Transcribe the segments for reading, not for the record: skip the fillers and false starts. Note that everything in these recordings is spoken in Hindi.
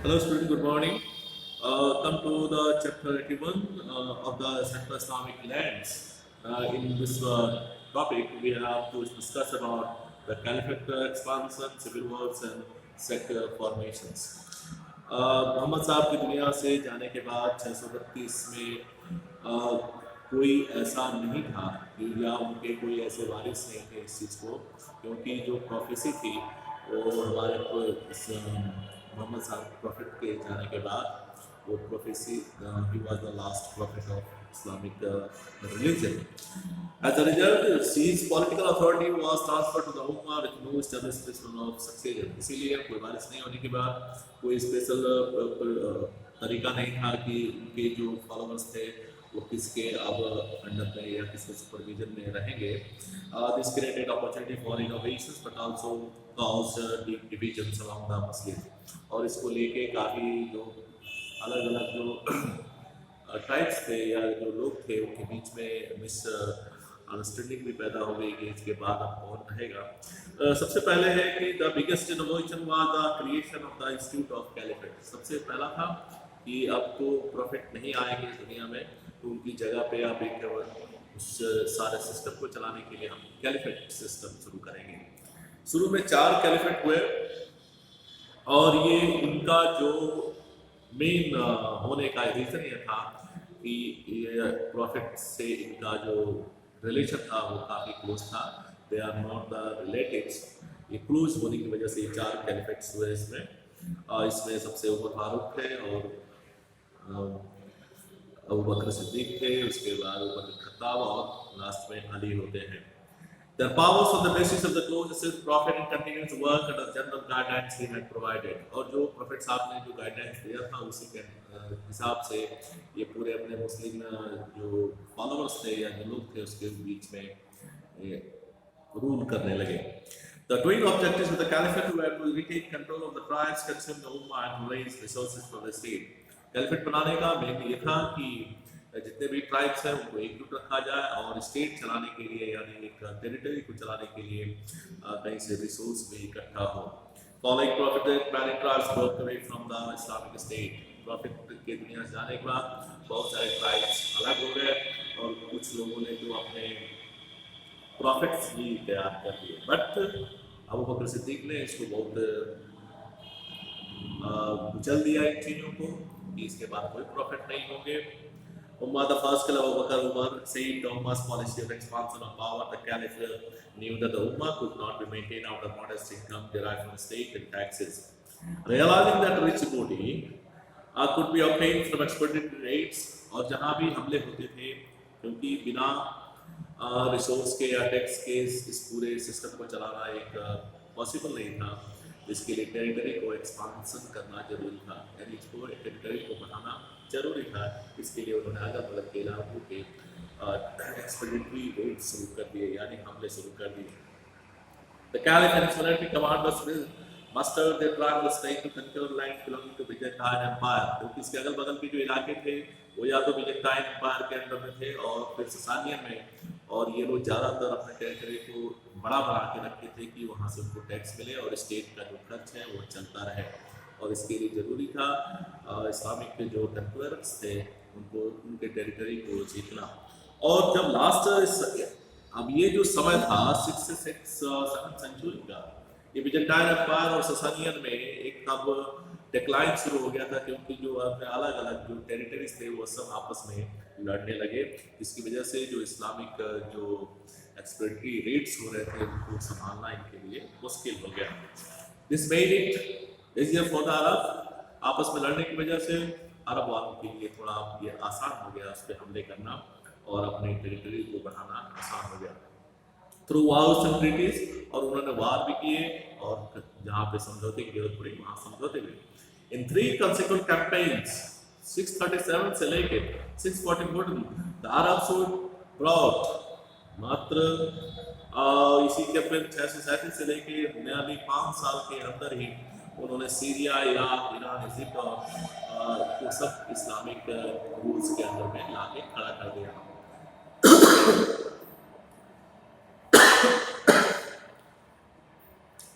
Hello, student. Good morning. Come to the chapter 81 of the Central Islamic lands. In this topic, we have to discuss about the caliphate expansion, civil wars, and sector formations. Mohammad साहब की दुनिया से जाने के बाद 632 में कोई ऐसा नहीं था कि या उनके कोई ऐसे वारिस नहीं थे इस चीज़ को, क्योंकि जो प्रोफेसी थी वो हमारे को इस मोहम्मद साहब प्रॉफिट के जाने के बाद वो prophecy he was the last profit of Islamic religion. As a result, his political authority was transferred to the Ummah with no established system of succession. इसीलिए कोई वारिस नहीं होने के बाद कोई स्पेशल तरीका नहीं था कि उनके जो फॉलोअर्स थे वो किसके अब अंडर में या किसके सुपरविजन में रहेंगे. This created opportunity for innovations but also caused deep divisions among the Muslims. और इसको लेके काफ़ी जो अलग अलग जो ट्राइब्स थे या जो लोग थे उनके बीच में मिस अंडरस्टैंडिंग भी पैदा हो गई कि इसके बाद अब कौन रहेगा. सबसे पहले है कि the biggest innovation was the creation of the institute of caliphate. सबसे पहला था कि अब तो प्रॉफिट नहीं आएंगे दुनिया में, तो उनकी जगह पे आप एक उस सारे सिस्टम को चलाने के लिए हम कैलिफेट सिस्टम शुरू करेंगे. शुरू में 4 कैलिफेट हुए और ये इनका जो मेन होने का रीज़न ये था कि प्रॉफिट से इनका जो रिलेशन था वो काफ़ी क्लोज था. They are not the relatives. ये क्लोज होने की वजह से ये 4 कैलिफेट्स हुए इसमें. इसमें सबसे उमर फारूक थे और अबू बकर सिद्दीक थे, उसके बाद उमर बिन खत्ताब और लास्ट में अली होते हैं. Their powers on the basis of the closest prophet and continuous work under the general guidelines he had provided. और जो प्रॉफिट साहब ने जो गाइडलाइंस दिया था उसी के हिसाब से ये पूरे अपने मुस्लिम जो फॉलोअर्स थे या जो लोग थे उसके बीच में रूल करने लगे. The twin objectives of the caliphate were to retain control of the tribes, consume the ummah and to raise resources for the state. Caliphate बनाने का मेन ये था कि जितने भी ट्राइब्स हैं उनको एकजुट रखा जाए और स्टेट चलाने के लिए यानी एक टेरिटरी को चलाने के लिए कहीं से रिसोर्स भी इकट्ठा हो. Following profit many tribes broke away from the Islamic state. Profit के दुनिया से जाने के बाद बहुत सारे ट्राइब्स अलग हो गए और कुछ लोगों ने जो अपने प्रॉफिट्स भी तैयार कर दिए. बट अबू बकर सिद्दीक ने इसको बहुत कुचल दिया इन चीज़ों को कि इसके बाद कोई प्रॉफिट नहीं होंगे. Ummah, the first killer of Bakr Umar, said the Ummah's policy of expansion of power. The Caliph knew that the Ummah could not be maintained out of modest income derived from the state and taxes. Realizing that rich booty could be obtained from exploited rates, और जहाँ भी हमले होते थे क्योंकि बिना रिसोर्स के या टैक्स के इस पूरे सिस्टम को चलाना एक पॉसिबल नहीं था. इसके लिए टेरिटरी को एक्सपांसन करना जरूरी था, यानी इसको टेरिटरी को बढ़ाना जरूरी था. इसके लिए उन्होंने अलग अलग इलाकों के एक्सपेडिटरी रेड शुरू कर दिए यानी हमले शुरू कर दिए. The Caliph and his military commanders mustered their tribal strength to conquer land belonging to Byzantine Empire. क्योंकि इसके अगल बगल के जो इलाके थे वो या तो Byzantine Empire के अंदर में थे और फिर ससानियन में, और ये लोग ज़्यादातर अपने टेरिटरी को बड़ा बना के रखते थे कि वहाँ से उनको टैक्स मिले और स्टेट का जो खर्च है वो चलता रहे. और इसके लिए ज़रूरी था इस्लामिक के जो कंक्वेरर्स थे उनको उनके टेरिटरी को जीतना. और जब लास्ट अब ये जो समय था 6 से 7 सेंचुरी का, ये बिजेंटाइन एम्पायर और ससानियन में एक तब डिक्लाइन शुरू हो गया था क्योंकि जो अलग अलग जो टेरिटरीज थे वो सब आपस में लड़ने लगे, जिसकी वजह से जो इस्लामिक जो एक्सप्लोरेटरी रेट्स हो रहे थे उनको संभालना इनके लिए मुश्किल हो गया. This made it easier for the Arab. आपस में लड़ने की वजह से अरब वालों के लिए थोड़ा ये आसान हो गया उस पर हमले करना और अपने टेरिटरी को बढ़ाना आसान हो गया थ्रू वार्स एंड ट्रीटीज. और उन्होंने वार भी किए और जहाँ पे समझौते की जरूरत पड़ी वहाँ समझौते भी. इन 3 consecutive campaigns 637 से लेके 644 द अरब्स वर ब्रॉट. मात्र इसी के फिर 637 से लेके नियरली 5 साल के अंदर ही उन्होंने सीरिया, इराक, ईरान, इजिप्ट और वो सब इस्लामिक रूल्स के अंदर में लाके खड़ा कर दिया.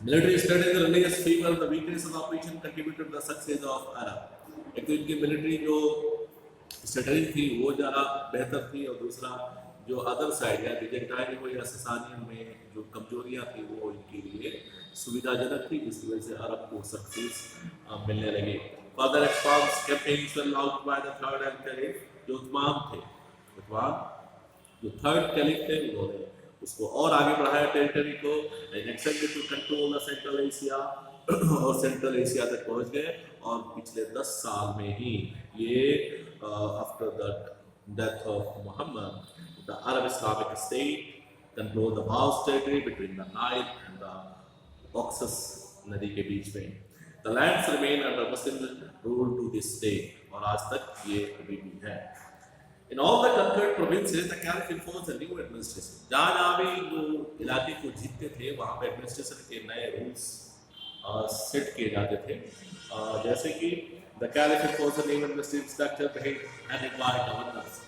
Military studies, the religious fever, the weakness of operation contributed to the success of Arab. एक तो इनकी मिलिट्री जो स्ट्रेटजी थी वो ज़्यादा बेहतर थी, और दूसरा जो अदर साइड या बिजेंटाइन हो या ससानियन में जो कमजोरियाँ थी वो इनके लिए सुविधाजनक थी, जिसकी वजह से अरब को सक्सेस मिलने लगी। Further expanse campaigns were launched by the third caliph, जो उस्मान थे, उस्मान जो थर्ड कैलिफ थे, उन्होंने उसको और आगे बढ़ाया टेरिटरी को, टू कंट्रोल सेंट्रल एशिया, और सेंट्रल एशिया तक पहुंच गए। और पिछले 10 साल में ही ये after the death of Muhammad, the Arab Islamic state control the vast territory between the Nile and the Oxus नदी के बीच में। The lands remain under Muslim rule to this day, और आज तक ये अभी भी है। In all the conquered provinces, the caliph enforced a new administration. जहाँ भी जो इलाके को जीतते थे वहाँ पे एडमिनिस्ट्रेशन के नए रूल्स सेट किए जाते थे, जैसे कि the caliph enforced a new administrative structure headed by governors.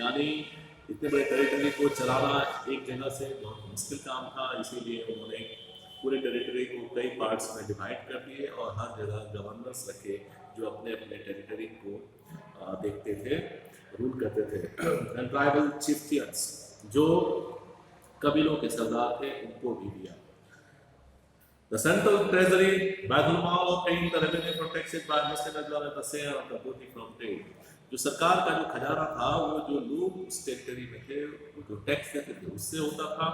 यानी इतने बड़े टेरिटरी को चलाना एक जगह से बहुत मुश्किल काम था, इसीलिए उन्होंने पूरे टेरिटरी को कई पार्ट्स में डिवाइड कर दिए और हर जगह गवर्नर्स रखे जो अपने अपने टेरिटरी को देखते थे, रूल करते थे। एंड ट्राइबल चिफ्टियंस, जो कबीलों के सरदार थे, उनको भी दिया। The central treasury, Betul mall of paying the revenue protected by Muslim as well as the share of the booty from trade। जो सरकार का जो खजाना था वो जो लोग उस टेरिटरी में थे वो जो टैक्स देते थे उससे होता था,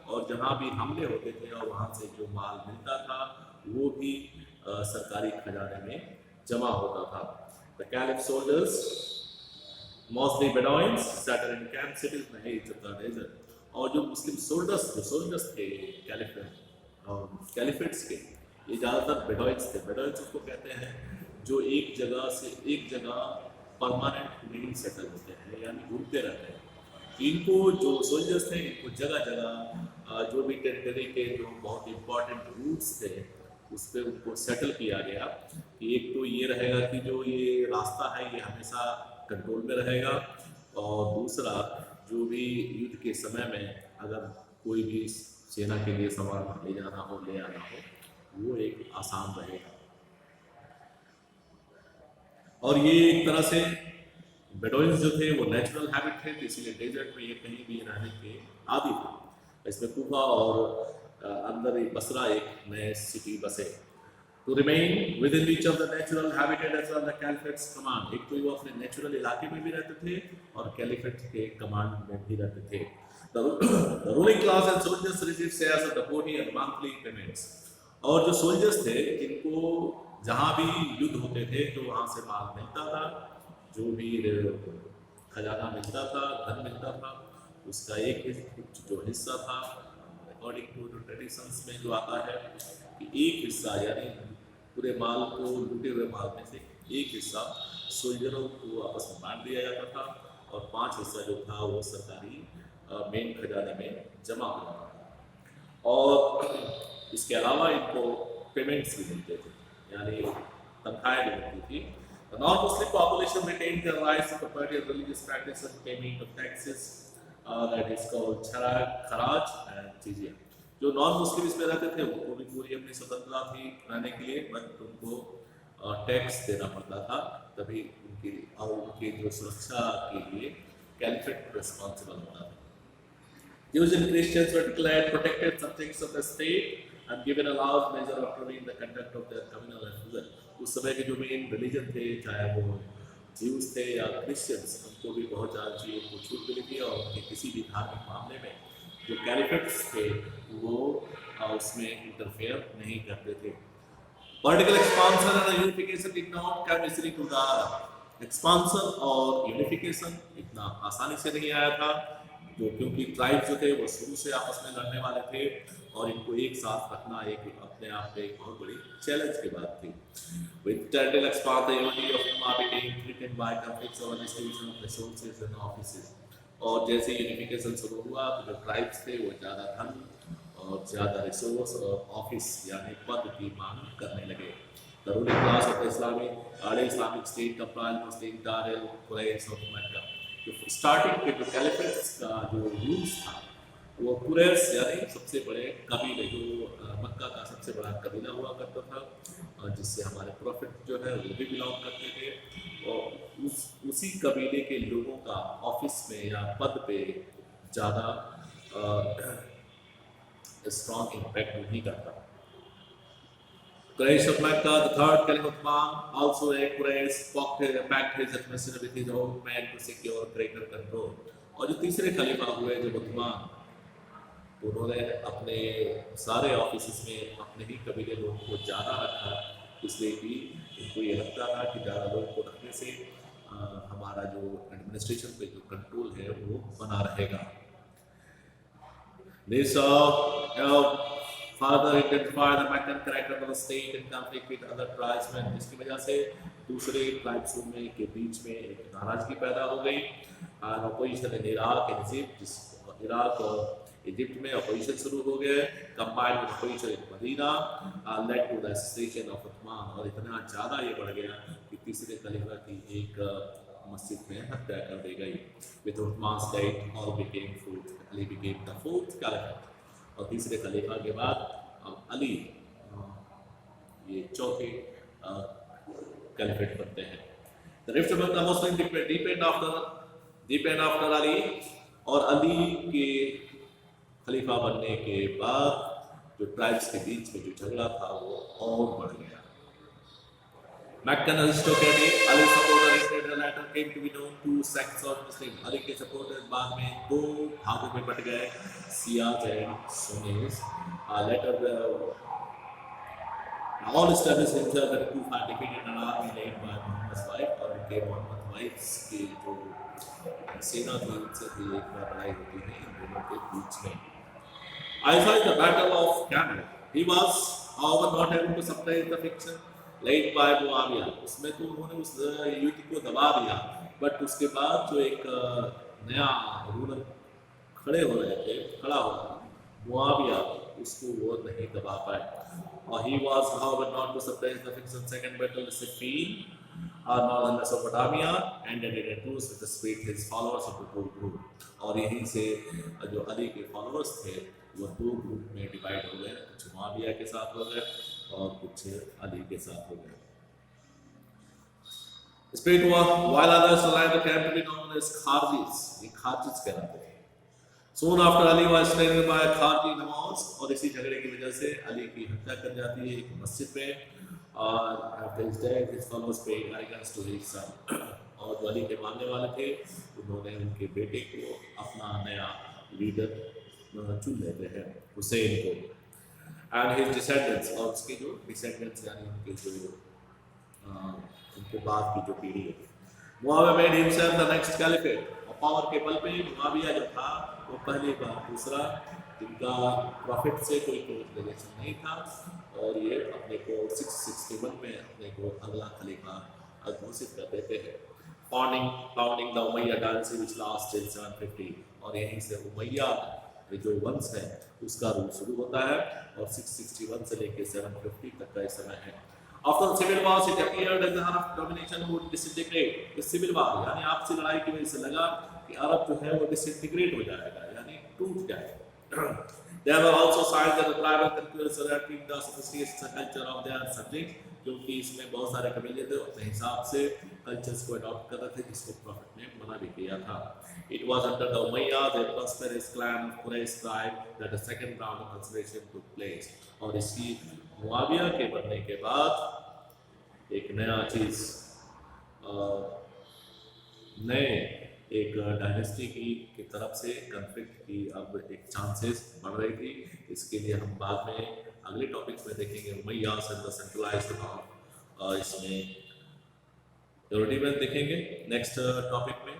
और जहाँ भी हमले होते थे और वहाँ से जो माल मिलता था वो भी सरकारी खजाने में जमा होता था। The caliph soldiers, mostly Bedouins, settled in camp cities in the heights of the desert। और जो मुस्लिम सोल्जर्स थे कैलिफेट्स के, ये ज़्यादातर बेडोइंस थे। बेडोइंस उसको कहते हैं जो एक जगह से एक जगह परमानेंट नहीं सेटल होते हैं, यानी घूमते रहते हैं। इनको जो सोल्जर्स थे इनको जगह जगह जो भी टेरिटरी के जो बहुत इंपॉर्टेंट रूट्स थे उस पर उनको सेटल किया गया कि एक तो ये रहेगा कि जो ये रास्ता है ये हमेशा कंट्रोल में रहेगा, और दूसरा जो भी युद्ध के समय में अगर कोई भी सेना के लिए सामान ले जाना हो ले आना हो वो एक आसान रहेगा। और ये एक तरह से बेडोइंस जो थे वो नेचुरल हैबिट थे, तो इसीलिए डेजर्ट में ये कहीं भी रहने के आदि थे। इसमें कूफा और अंदर एक बसरा एक नए सिटी बसे। To remain within each of the natural habitat as well the caliphate's command, एक तो वो अपने नेचुरल इलाके में भी रहते थे और कैलिफेट के कमांड में भी रहते थे। The ruling class and soldiers received shares of the booty and monthly payments। और जो सोल्जर्स थे इनको जहाँ भी युद्ध होते थे तो वहाँ से माल मिलता था, जो भी खजाना मिलता था, धन मिलता था, उसका एक जो हिस्सा था अकॉर्डिंग टू ट्रेडिशंस में जो आता है कि एक हिस्सा यानी पूरे माल को लूटे हुए माल में से एक हिस्सा सोल्जरों को आपस में बांट दिया जाता था, और 5 हिस्सा जो था वो सरकारी मेन खजाने में जमा हो जाता था। और इसके अलावा इनको पेमेंट्स भी मिलते थे, यानी तनख्वाहें भी मिलती थी। The non-Muslim population retained their rights to property and religious practice and payment of taxes, that is called खराज and जिजिया। जो नॉन मुस्लिम इसमें रहते थे उनको भी पूरी अपनी स्वतंत्रता थी रहने के लिए, बट उनको टैक्स देना पड़ता था, तभी उनकी और उनकी जो सुरक्षा के लिए कैलिफेट रिस्पॉन्सिबल होता था। Jews and Christians were declared protected subjects of the state and given a large measure of autonomy in the conduct of their communal affairs। उस समय के जो मेन रिलीजन थे, चाहे वो ज्यूज थे या क्रिश्चियंस, उनको भी बहुत ज़्यादा चीज़ों को छूट मिली थी, और उनके किसी भी धार्मिक मामले में जो कैलिफेट्स थे वो उसमें इंटरफेयर नहीं करते थे। Political expansion and unification did not come easily to the expansion और यूनिफिकेशन इतना आसानी से नहीं आया था, जो क्योंकि ट्राइब्स जो थे वो शुरू से आपस में लड़ने वाले थे, और इनको एक साथ रखना एक अपने आप में एक बहुत बड़ी चैलेंज की बात थी। With territorial expansion, the unity of Umma became threatened by conflicts over distribution of resources and offices। और जैसे यूनिफिकेशन शुरू हुआ तो जो ट्राइब्स थे वो ज़्यादा धन और ज़्यादा रिसोर्स और ऑफिस यानी पद की मांग करने लगे। The ruling class of the Islamic state comprised mostly Darul Quraysh of Mecca। जो स्टार्टिंग के जो कैलिफेट्स का जो रूल्स था वो कुरैश यानी सबसे बड़े कबीले जो मक्का का सबसे बड़ा कबीला हुआ करता था, जिससे हमारे प्रॉफिट जो है वो भी बिलोंग करते थे, और उसी कबीले के लोगों का ऑफिस में या पद पे ज़्यादा स्ट्रॉन्ग इम्पैक्ट नहीं करता। Quraysh of Mecca, the third Caliph Uthman, also a Quraysh packed his administration with his own men to secure greater control. और जो तीसरे खलीफा हुए जब उस्मान, तो उन्होंने अपने सारे ऑफिस में अपने ही कबीले लोगों को ज़्यादा रखा, इसलिए कि उनको ये लगता था कि ज़्यादा लोगों को रखने से हमारा जो एडमिनिस्ट्रेशन पे जो कंट्रोल है वो बना रहेगा। This further identify the Meccan character of the state in conflict with other tribesmen, जिसकी वजह से दूसरे ट्राइब्स में के बीच में एक नाराजगी पैदा हो गई। अपोजिशन इन इराक और इजिप्ट में अपोजिशन शुरू हो गए, combined with opposition in Medina led to the assassination of Usman, और इतना ज़्यादा ये बढ़ गया कि तीसरे खलीफा की एक मस्जिद में हत्या कर दी गई। With Uthman's death, Ali became the fourth caliph, और तीसरे खलीफा के बाद अब अली ये चौथे कैलिफेट बनते हैं। The rift among the Muslims deepened after Ali, और अली के खलीफा बनने के बाद जो ट्राइब्स के बीच में जो झगड़ा था वो और बढ़ गया। Meccan aristocracy, Ali's supporters later came to be known two sects of Muslims. Ali के supporters बाद में दो भागों में बट गए, Shias and Sunnis. Later all established themselves that Kufa defeated an army led by Muhammad's wife, और उनके मोहम्मद वाइफ की जो सेना थी उनसे भी एक बार लड़ाई होती है इन दोनों के बीच में। I saw the battle of Camel. He was, however, not able to suppress the fiction led by Muawiya, उसमें तो उन्होंने उस युद्ध को दबा दिया, बट उसके बाद जो एक नया रूलर खड़ा हो रहा मुआविया, उसको वो नहीं दबा पाए। और he was, however, not to suppress the fiction. Second battle Siffin, northern Mesopotamia, ended in a truce with the split his followers into two groups, और यहीं से जो अली के फॉलोअर्स थे वो दो ग्रुप में डिवाइड हो गए, कुछ मुआविया के साथ हो गए और कुछ अली के साथ हो गए। Split हुआ, while others aligned the camp to be known as Kharjis, ये खारजिस कहलाते थे। Soon after Ali was slain by Kharji Nawaz, और इसी झगड़े की वजह से अली की हत्या कर जाती है एक मस्जिद में, और after his death his followers paid allegiance to his son, और जो अली के मानने वाले थे उन्होंने उनके बेटे को अपना नया लीडर चुन लेते हैं, हुसैन को, and his descendants, और उसके जो descendants यानी उनके जो उनके बाद की जो पीढ़ी है। Muawiya made himself the next caliphate, और पावर के बल पे मुआविया जो था वो पहले बार दूसरा, जिनका प्रॉफिट से कोई रिलेशन नहीं था, और ये अपने को 661 में अपने को अगला खलीफा घोषित कर देते हैं। Founding the Umayya dynasty which last till 750, और यहीं से उमैया जो वंश है उसका रूल शुरू होता है, और 661 से लेकर 750 तक का समय है। After the civil wars, it appeared as the Arab domination would disintegrate. इस सिविल वार यानी आपसी लड़ाई की वजह से लगा कि अरब जो है वो डिसइंटीग्रेट हो जाएगा, यानी टूट जाएगा। There were also signs that the tribal conquerors were attacking the sophisticated culture of their subjects, क्योंकि इसमें बहुत सारे कबीले थे अपने हिसाब से कल्चर्स को अडॉप्ट कर रहे थे, जिसको प्रॉफिट ने मना भी किया था। It was under the Umayyad, a prosperous clan of Quraysh tribe, that the second round of consolidation took place, और इसकी मुआविया के बनने के बाद एक नया चीज नए एक डायनेस्टी की तरफ से कन्फ्लिक्ट की अब एक चांसेस बढ़ रही थी। इसके लिए हम बाद में अगले टॉपिक्स में देखेंगे उमैयास एंड द सेंट्रलाइज्ड पावर, इसमें यूनिटी में देखेंगे नेक्स्ट टॉपिक में।